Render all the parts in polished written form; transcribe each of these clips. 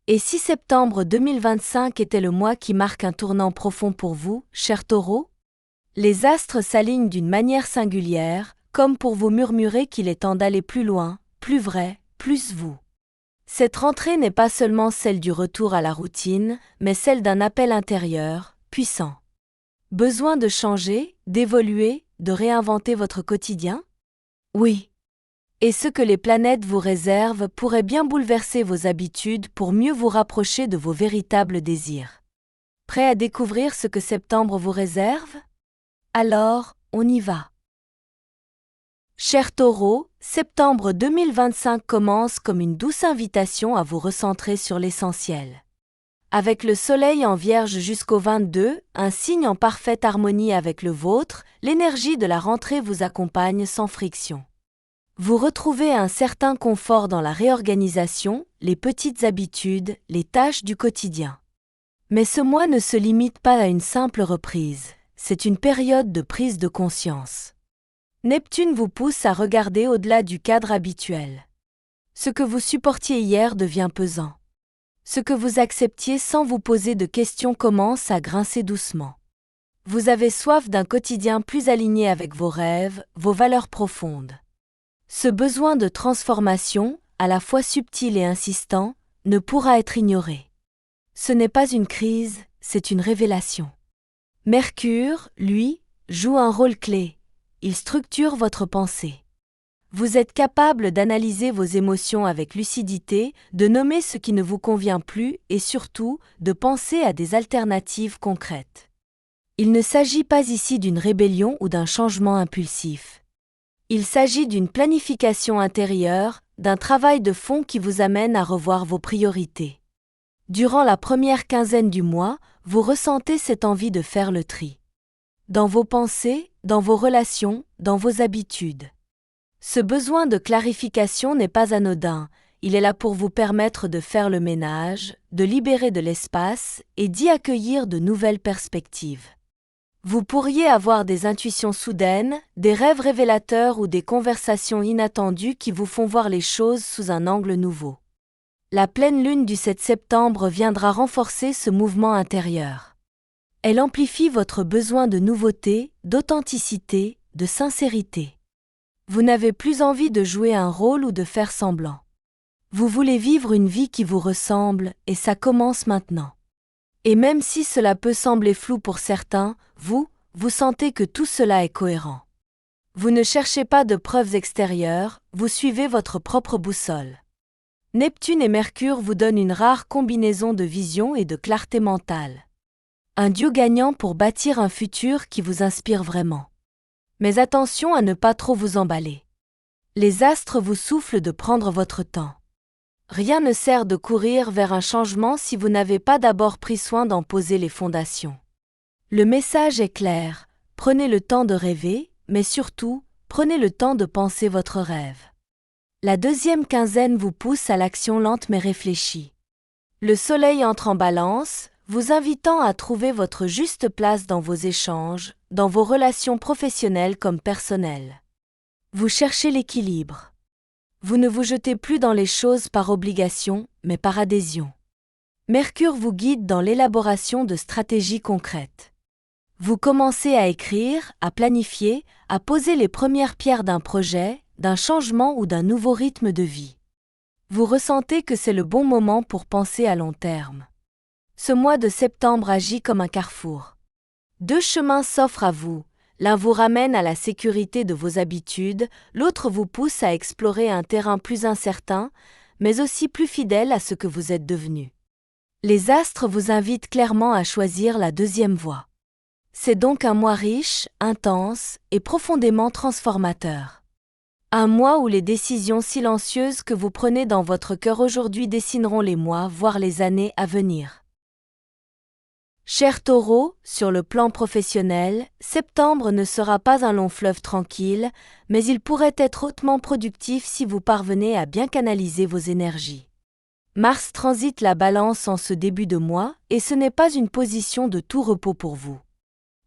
Et si septembre 2025 était le mois qui marque un tournant profond pour vous, cher Taureau? Les astres s'alignent d'une manière singulière, comme pour vous murmurer qu'il est temps d'aller plus loin, plus vrai, plus vous. Cette rentrée n'est pas seulement celle du retour à la routine, mais celle d'un appel intérieur, puissant. Besoin de changer, d'évoluer, de réinventer votre quotidien? Oui. Et ce que les planètes vous réservent pourrait bien bouleverser vos habitudes pour mieux vous rapprocher de vos véritables désirs. Prêt à découvrir ce que septembre vous réserve? Alors, on y va. Cher Taureau, septembre 2025 commence comme une douce invitation à vous recentrer sur l'essentiel. Avec le soleil en Vierge jusqu'au 22, un signe en parfaite harmonie avec le vôtre, l'énergie de la rentrée vous accompagne sans friction. Vous retrouvez un certain confort dans la réorganisation, les petites habitudes, les tâches du quotidien. Mais ce mois ne se limite pas à une simple reprise, c'est une période de prise de conscience. Neptune vous pousse à regarder au-delà du cadre habituel. Ce que vous supportiez hier devient pesant. Ce que vous acceptiez sans vous poser de questions commence à grincer doucement. Vous avez soif d'un quotidien plus aligné avec vos rêves, vos valeurs profondes. Ce besoin de transformation, à la fois subtil et insistant, ne pourra être ignoré. Ce n'est pas une crise, c'est une révélation. Mercure, lui, joue un rôle clé. Il structure votre pensée. Vous êtes capable d'analyser vos émotions avec lucidité, de nommer ce qui ne vous convient plus et surtout de penser à des alternatives concrètes. Il ne s'agit pas ici d'une rébellion ou d'un changement impulsif. Il s'agit d'une planification intérieure, d'un travail de fond qui vous amène à revoir vos priorités. Durant la première quinzaine du mois, vous ressentez cette envie de faire le tri. Dans vos pensées, dans vos relations, dans vos habitudes. Ce besoin de clarification n'est pas anodin, il est là pour vous permettre de faire le ménage, de libérer de l'espace et d'y accueillir de nouvelles perspectives. Vous pourriez avoir des intuitions soudaines, des rêves révélateurs ou des conversations inattendues qui vous font voir les choses sous un angle nouveau. La pleine lune du 7 septembre viendra renforcer ce mouvement intérieur. Elle amplifie votre besoin de nouveauté, d'authenticité, de sincérité. Vous n'avez plus envie de jouer un rôle ou de faire semblant. Vous voulez vivre une vie qui vous ressemble et ça commence maintenant. Et même si cela peut sembler flou pour certains, vous sentez que tout cela est cohérent. Vous ne cherchez pas de preuves extérieures, vous suivez votre propre boussole. Neptune et Mercure vous donnent une rare combinaison de vision et de clarté mentale. Un duo gagnant pour bâtir un futur qui vous inspire vraiment. Mais attention à ne pas trop vous emballer. Les astres vous soufflent de prendre votre temps. Rien ne sert de courir vers un changement si vous n'avez pas d'abord pris soin d'en poser les fondations. Le message est clair, prenez le temps de rêver, mais surtout, prenez le temps de penser votre rêve. La deuxième quinzaine vous pousse à l'action lente mais réfléchie. Le soleil entre en balance, vous invitant à trouver votre juste place dans vos échanges, dans vos relations professionnelles comme personnelles. Vous cherchez l'équilibre. Vous ne vous jetez plus dans les choses par obligation, mais par adhésion. Mercure vous guide dans l'élaboration de stratégies concrètes. Vous commencez à écrire, à planifier, à poser les premières pierres d'un projet, d'un changement ou d'un nouveau rythme de vie. Vous ressentez que c'est le bon moment pour penser à long terme. Ce mois de septembre agit comme un carrefour. Deux chemins s'offrent à vous. L'un vous ramène à la sécurité de vos habitudes, l'autre vous pousse à explorer un terrain plus incertain, mais aussi plus fidèle à ce que vous êtes devenu. Les astres vous invitent clairement à choisir la deuxième voie. C'est donc un mois riche, intense et profondément transformateur. Un mois où les décisions silencieuses que vous prenez dans votre cœur aujourd'hui dessineront les mois, voire les années à venir. Cher Taureau, sur le plan professionnel, septembre ne sera pas un long fleuve tranquille, mais il pourrait être hautement productif si vous parvenez à bien canaliser vos énergies. Mars transite la Balance en ce début de mois et ce n'est pas une position de tout repos pour vous.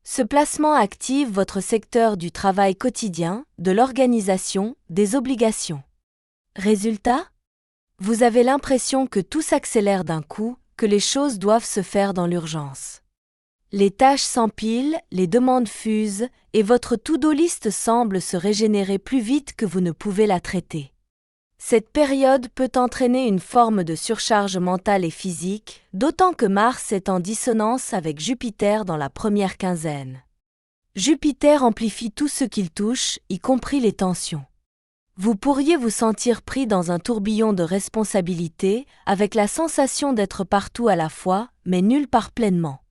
Ce placement active votre secteur du travail quotidien, de l'organisation, des obligations. Résultat ? Vous avez l'impression que tout s'accélère d'un coup, que les choses doivent se faire dans l'urgence. Les tâches s'empilent, les demandes fusent, et votre to-do list semble se régénérer plus vite que vous ne pouvez la traiter. Cette période peut entraîner une forme de surcharge mentale et physique, d'autant que Mars est en dissonance avec Jupiter dans la première quinzaine. Jupiter amplifie tout ce qu'il touche, y compris les tensions. Vous pourriez vous sentir pris dans un tourbillon de responsabilités, avec la sensation d'être partout à la fois, mais nulle part pleinement.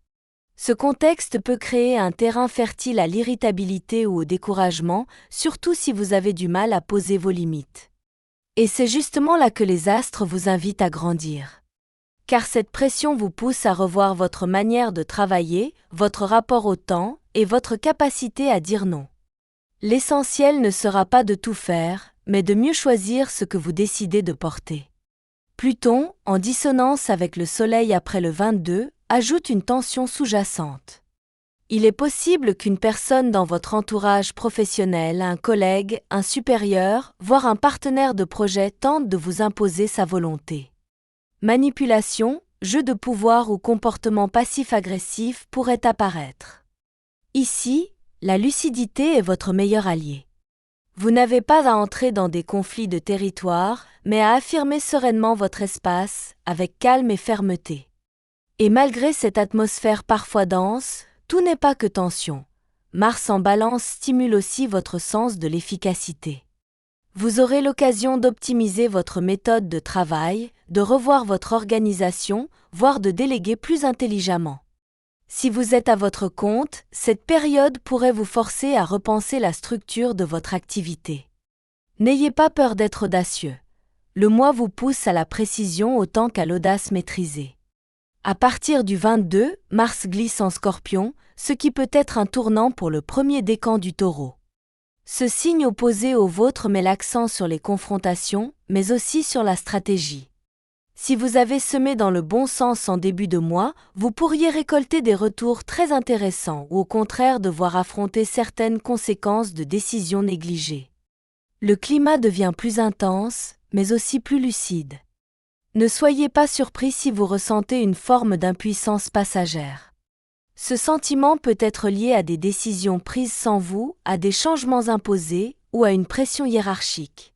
Ce contexte peut créer un terrain fertile à l'irritabilité ou au découragement, surtout si vous avez du mal à poser vos limites. Et c'est justement là que les astres vous invitent à grandir. Car cette pression vous pousse à revoir votre manière de travailler, votre rapport au temps et votre capacité à dire non. L'essentiel ne sera pas de tout faire, mais de mieux choisir ce que vous décidez de porter. Pluton, en dissonance avec le Soleil après le 22, ajoute une tension sous-jacente. Il est possible qu'une personne dans votre entourage professionnel, un collègue, un supérieur, voire un partenaire de projet tente de vous imposer sa volonté. Manipulation, jeu de pouvoir ou comportement passif-agressif pourraient apparaître. Ici, la lucidité est votre meilleur allié. Vous n'avez pas à entrer dans des conflits de territoire, mais à affirmer sereinement votre espace, avec calme et fermeté. Et malgré cette atmosphère parfois dense, tout n'est pas que tension. Mars en Balance stimule aussi votre sens de l'efficacité. Vous aurez l'occasion d'optimiser votre méthode de travail, de revoir votre organisation, voire de déléguer plus intelligemment. Si vous êtes à votre compte, cette période pourrait vous forcer à repenser la structure de votre activité. N'ayez pas peur d'être audacieux. Le mois vous pousse à la précision autant qu'à l'audace maîtrisée. À partir du 22, Mars glisse en Scorpion, ce qui peut être un tournant pour le premier décan du Taureau. Ce signe opposé au vôtre met l'accent sur les confrontations, mais aussi sur la stratégie. Si vous avez semé dans le bon sens en début de mois, vous pourriez récolter des retours très intéressants ou au contraire devoir affronter certaines conséquences de décisions négligées. Le climat devient plus intense, mais aussi plus lucide. Ne soyez pas surpris si vous ressentez une forme d'impuissance passagère. Ce sentiment peut être lié à des décisions prises sans vous, à des changements imposés ou à une pression hiérarchique.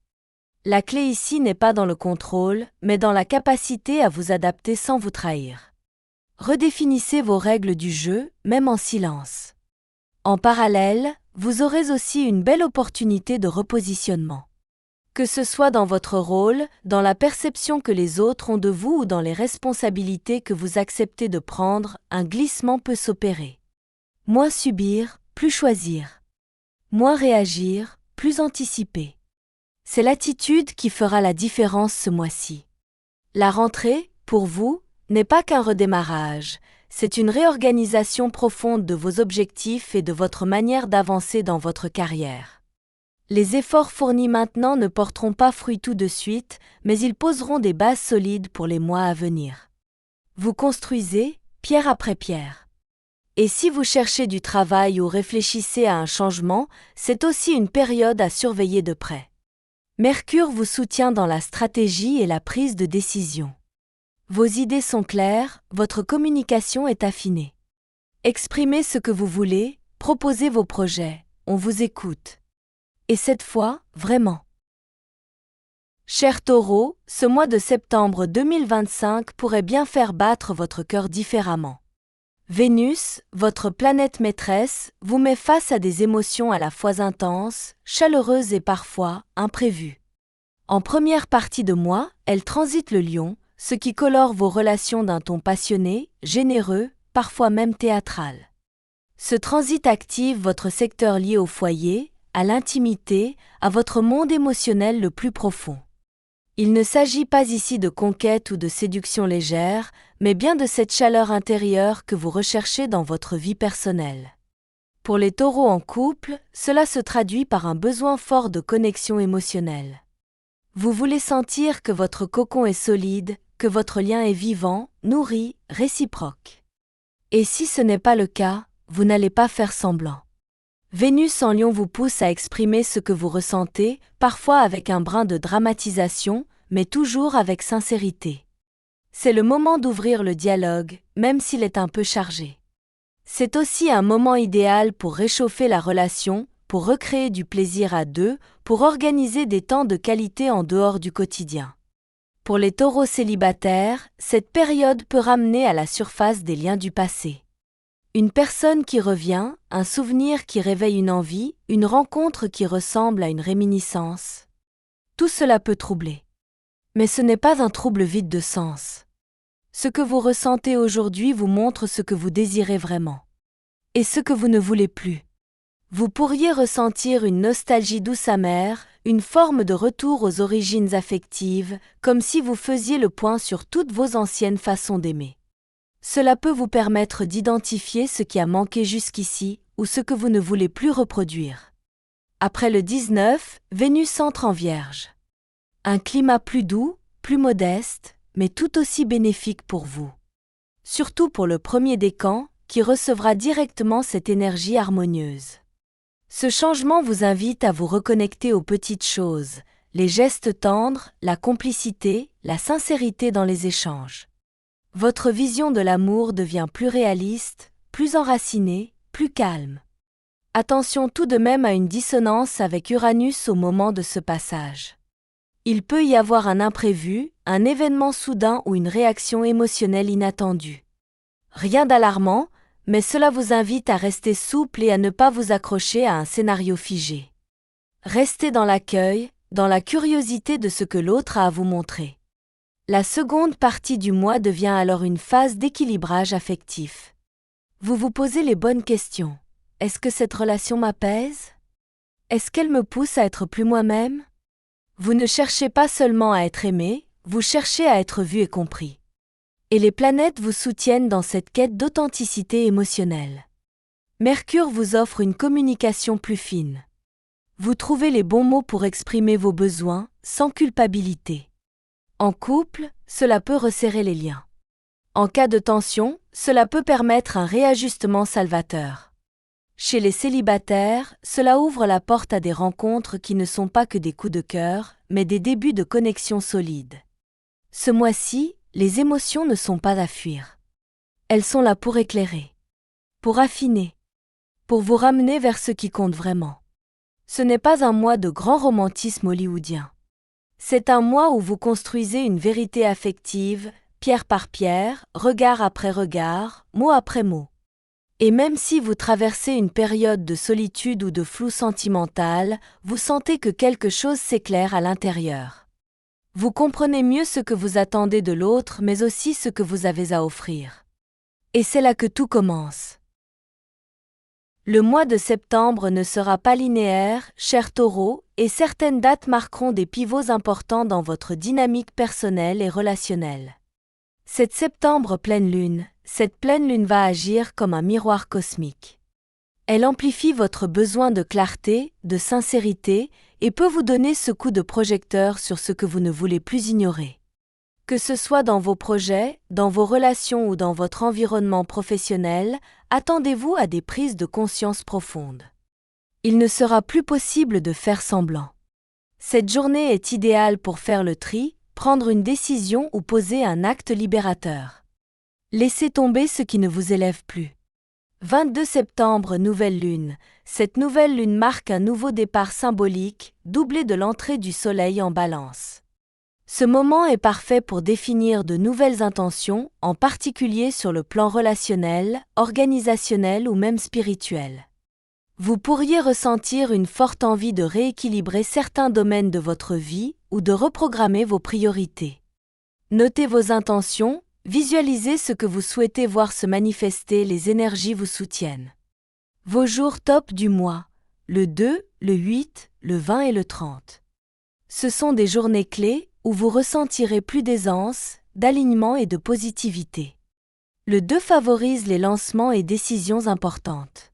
La clé ici n'est pas dans le contrôle, mais dans la capacité à vous adapter sans vous trahir. Redéfinissez vos règles du jeu, même en silence. En parallèle, vous aurez aussi une belle opportunité de repositionnement. Que ce soit dans votre rôle, dans la perception que les autres ont de vous ou dans les responsabilités que vous acceptez de prendre, un glissement peut s'opérer. Moins subir, plus choisir. Moins réagir, plus anticiper. C'est l'attitude qui fera la différence ce mois-ci. La rentrée, pour vous, n'est pas qu'un redémarrage, c'est une réorganisation profonde de vos objectifs et de votre manière d'avancer dans votre carrière. Les efforts fournis maintenant ne porteront pas fruit tout de suite, mais ils poseront des bases solides pour les mois à venir. Vous construisez, pierre après pierre. Et si vous cherchez du travail ou réfléchissez à un changement, c'est aussi une période à surveiller de près. Mercure vous soutient dans la stratégie et la prise de décision. Vos idées sont claires, votre communication est affinée. Exprimez ce que vous voulez, proposez vos projets, on vous écoute. Et cette fois, vraiment. Cher Taureau, ce mois de septembre 2025 pourrait bien faire battre votre cœur différemment. Vénus, votre planète maîtresse, vous met face à des émotions à la fois intenses, chaleureuses et parfois imprévues. En première partie de mois, elle transite le Lion, ce qui colore vos relations d'un ton passionné, généreux, parfois même théâtral. Ce transit active votre secteur lié au foyer, à l'intimité, à votre monde émotionnel le plus profond. Il ne s'agit pas ici de conquête ou de séduction légère, mais bien de cette chaleur intérieure que vous recherchez dans votre vie personnelle. Pour les taureaux en couple, cela se traduit par un besoin fort de connexion émotionnelle. Vous voulez sentir que votre cocon est solide, que votre lien est vivant, nourri, réciproque. Et si ce n'est pas le cas, vous n'allez pas faire semblant. Vénus en Lion vous pousse à exprimer ce que vous ressentez, parfois avec un brin de dramatisation, mais toujours avec sincérité. C'est le moment d'ouvrir le dialogue, même s'il est un peu chargé. C'est aussi un moment idéal pour réchauffer la relation, pour recréer du plaisir à deux, pour organiser des temps de qualité en dehors du quotidien. Pour les taureaux célibataires, cette période peut ramener à la surface des liens du passé. Une personne qui revient, un souvenir qui réveille une envie, une rencontre qui ressemble à une réminiscence. Tout cela peut troubler. Mais ce n'est pas un trouble vide de sens. Ce que vous ressentez aujourd'hui vous montre ce que vous désirez vraiment. Et ce que vous ne voulez plus. Vous pourriez ressentir une nostalgie douce amère, une forme de retour aux origines affectives, comme si vous faisiez le point sur toutes vos anciennes façons d'aimer. Cela peut vous permettre d'identifier ce qui a manqué jusqu'ici ou ce que vous ne voulez plus reproduire. Après le 19, Vénus entre en Vierge. Un climat plus doux, plus modeste, mais tout aussi bénéfique pour vous. Surtout pour le premier décan, qui recevra directement cette énergie harmonieuse. Ce changement vous invite à vous reconnecter aux petites choses, les gestes tendres, la complicité, la sincérité dans les échanges. Votre vision de l'amour devient plus réaliste, plus enracinée, plus calme. Attention tout de même à une dissonance avec Uranus au moment de ce passage. Il peut y avoir un imprévu, un événement soudain ou une réaction émotionnelle inattendue. Rien d'alarmant, mais cela vous invite à rester souple et à ne pas vous accrocher à un scénario figé. Restez dans l'accueil, dans la curiosité de ce que l'autre a à vous montrer. La seconde partie du mois devient alors une phase d'équilibrage affectif. Vous vous posez les bonnes questions. Est-ce que cette relation m'apaise? Est-ce qu'elle me pousse à être plus moi-même? Vous ne cherchez pas seulement à être aimé, vous cherchez à être vu et compris. Et les planètes vous soutiennent dans cette quête d'authenticité émotionnelle. Mercure vous offre une communication plus fine. Vous trouvez les bons mots pour exprimer vos besoins, sans culpabilité. En couple, cela peut resserrer les liens. En cas de tension, cela peut permettre un réajustement salvateur. Chez les célibataires, cela ouvre la porte à des rencontres qui ne sont pas que des coups de cœur, mais des débuts de connexion solides. Ce mois-ci, les émotions ne sont pas à fuir. Elles sont là pour éclairer, pour affiner, pour vous ramener vers ce qui compte vraiment. Ce n'est pas un mois de grand romantisme hollywoodien. C'est un mois où vous construisez une vérité affective, pierre par pierre, regard après regard, mot après mot. Et même si vous traversez une période de solitude ou de flou sentimental, vous sentez que quelque chose s'éclaire à l'intérieur. Vous comprenez mieux ce que vous attendez de l'autre, mais aussi ce que vous avez à offrir. Et c'est là que tout commence. Le mois de septembre ne sera pas linéaire, cher Taureau, et certaines dates marqueront des pivots importants dans votre dynamique personnelle et relationnelle. Cette septembre pleine lune va agir comme un miroir cosmique. Elle amplifie votre besoin de clarté, de sincérité, et peut vous donner ce coup de projecteur sur ce que vous ne voulez plus ignorer. Que ce soit dans vos projets, dans vos relations ou dans votre environnement professionnel, attendez-vous à des prises de conscience profondes. Il ne sera plus possible de faire semblant. Cette journée est idéale pour faire le tri, prendre une décision ou poser un acte libérateur. Laissez tomber ce qui ne vous élève plus. 22 septembre, nouvelle lune. Cette nouvelle lune marque un nouveau départ symbolique, doublé de l'entrée du soleil en Balance. Ce moment est parfait pour définir de nouvelles intentions, en particulier sur le plan relationnel, organisationnel ou même spirituel. Vous pourriez ressentir une forte envie de rééquilibrer certains domaines de votre vie ou de reprogrammer vos priorités. Notez vos intentions, visualisez ce que vous souhaitez voir se manifester, les énergies vous soutiennent. Vos jours top du mois, le 2, le 8, le 20 et le 30. Ce sont des journées clés où vous ressentirez plus d'aisance, d'alignement et de positivité. Le 2 favorise les lancements et décisions importantes.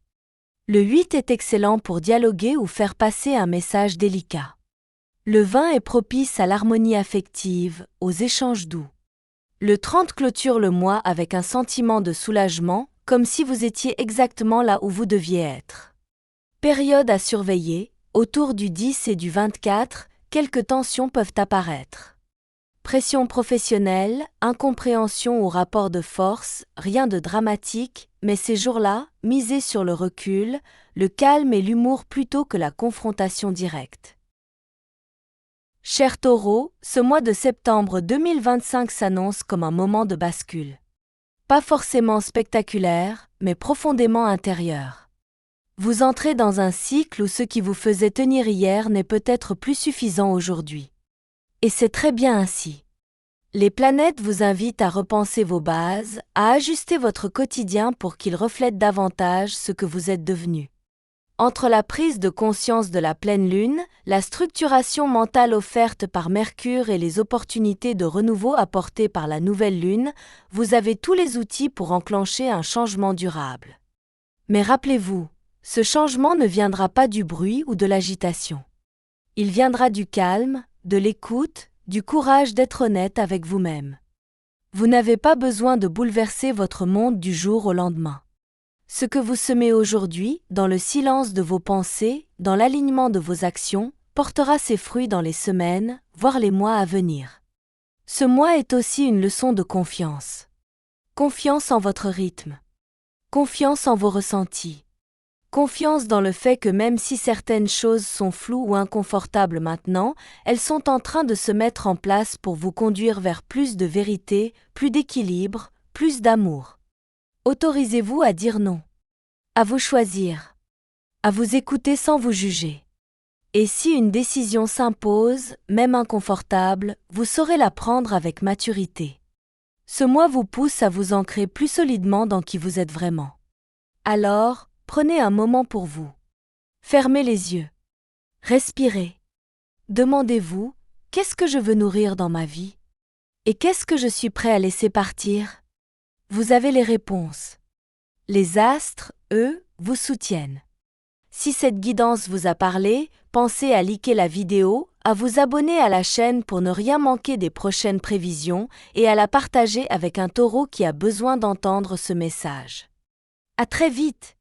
Le 8 est excellent pour dialoguer ou faire passer un message délicat. Le 20 est propice à l'harmonie affective, aux échanges doux. Le 30 clôture le mois avec un sentiment de soulagement, comme si vous étiez exactement là où vous deviez être. Période à surveiller, autour du 10 et du 24, quelques tensions peuvent apparaître. Pression professionnelle, incompréhension ou rapport de force, rien de dramatique, mais ces jours-là, misez sur le recul, le calme et l'humour plutôt que la confrontation directe. Cher Taureau, ce mois de septembre 2025 s'annonce comme un moment de bascule. Pas forcément spectaculaire, mais profondément intérieur. Vous entrez dans un cycle où ce qui vous faisait tenir hier n'est peut-être plus suffisant aujourd'hui. Et c'est très bien ainsi. Les planètes vous invitent à repenser vos bases, à ajuster votre quotidien pour qu'il reflète davantage ce que vous êtes devenu. Entre la prise de conscience de la pleine lune, la structuration mentale offerte par Mercure et les opportunités de renouveau apportées par la nouvelle lune, vous avez tous les outils pour enclencher un changement durable. Mais rappelez-vous, ce changement ne viendra pas du bruit ou de l'agitation. Il viendra du calme, de l'écoute, du courage d'être honnête avec vous-même. Vous n'avez pas besoin de bouleverser votre monde du jour au lendemain. Ce que vous semez aujourd'hui, dans le silence de vos pensées, dans l'alignement de vos actions, portera ses fruits dans les semaines, voire les mois à venir. Ce mois est aussi une leçon de confiance. Confiance en votre rythme. Confiance en vos ressentis. Confiance dans le fait que même si certaines choses sont floues ou inconfortables maintenant, elles sont en train de se mettre en place pour vous conduire vers plus de vérité, plus d'équilibre, plus d'amour. Autorisez-vous à dire non. À vous choisir. À vous écouter sans vous juger. Et si une décision s'impose, même inconfortable, vous saurez la prendre avec maturité. Ce mois vous pousse à vous ancrer plus solidement dans qui vous êtes vraiment. Alors, prenez un moment pour vous. Fermez les yeux. Respirez. Demandez-vous, qu'est-ce que je veux nourrir dans ma vie? Et qu'est-ce que je suis prêt à laisser partir? Vous avez les réponses. Les astres, eux, vous soutiennent. Si cette guidance vous a parlé, pensez à liker la vidéo, à vous abonner à la chaîne pour ne rien manquer des prochaines prévisions et à la partager avec un taureau qui a besoin d'entendre ce message. À très vite!